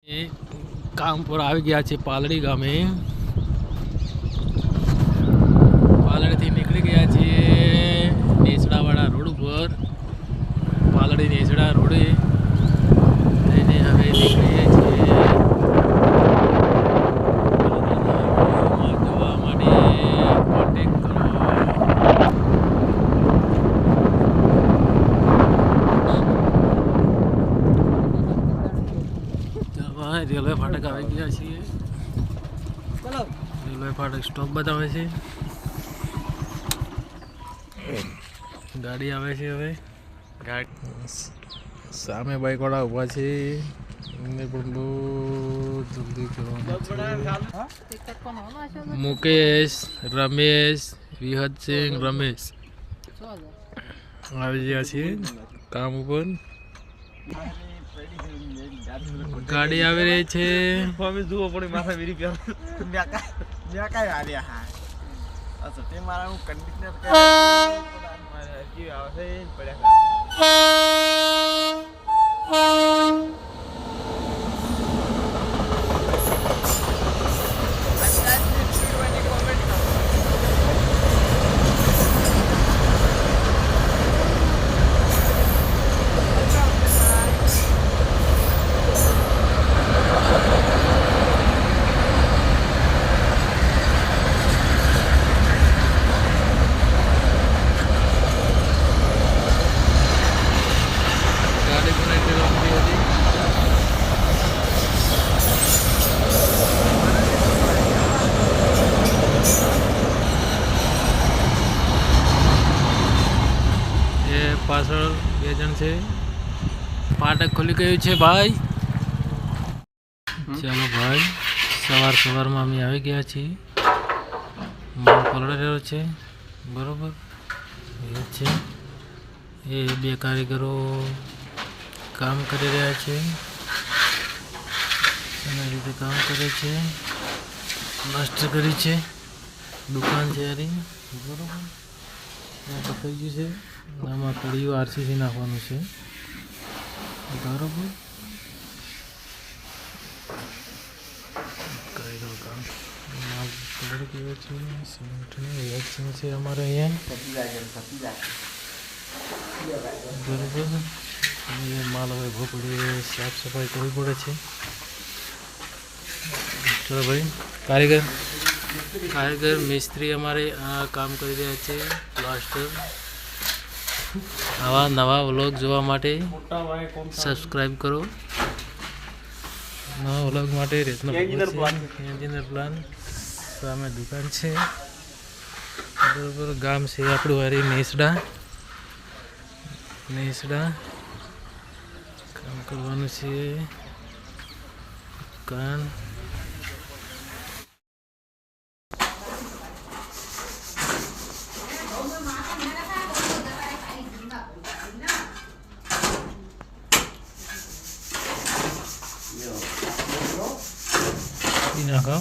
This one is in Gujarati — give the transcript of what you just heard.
કામ પર આવી ગયા છે પાલડી ગામે. પાલડીથી નીકળી ગયા છીએ નેસડાવાળા રોડ ઉપર. પાલડી નેસડા રોડે થઈને હવે નીકળીએ છીએ જોવા માટે. કોન્ટેક્ટ કરો. રેલવે ફાટક આવી ગયા છીએ. રેલવે ફાટક સ્ટોપ બતાવે છે. ગાડી આવે છે. હવે સામે બાઈક વાળા ઉભા છે. એમને પણ બહુ જલ્દી કરવાનું. મુકેશ, રમેશ, વિહતસિંહ, રમેશ આવી ગયા છીએ કામ ઉપર. ગાડી આવી રહી છે. જુઓ પણ માથા વીરી તે મારા હું કન્ડિશનર પાછળ બે જણ છે. ફાટક ખુલી ગયું છે ભાઈ. ચાલો ભાઈ, સવારમાં અમે આવી ગયા છીએ. માલ પલળેલો છે બરોબર. એ છે એ બે કારીગરો કામ કરી રહ્યા છે. એના રીતે કામ કરે છે. પ્લાસ્ટર કરી છે. દુકાન છે યારી બરોબર. પકાઈ ગયું છે. આમાં કડીઓ આરસીસી નાખવાનું છે બરોબર. કરેલો કામ માલ કલર કેવો છે. સિમેન્ટની રિએક્શન છે અમારે અહીંયા બરોબર. માલ હવે ભોપડી સાફ સફાઈ કરવી પડે છે. ચલો ભાઈ, કારીગર મિસ્ત્રી અમારે આ કામ કરી રહ્યા છે પ્લાસ્ટર. આવા નવા વ્લોગ જોવા માટે સબસ્ક્રાઈબ કરો. નવા વ્લોગ માટે એન્જિનિયર પ્લાન સામે દુકાન છે બરોબર. ગામ છે આપણું હારી નેસડા. કામ કરવાનું છે. દુકાન નાખો.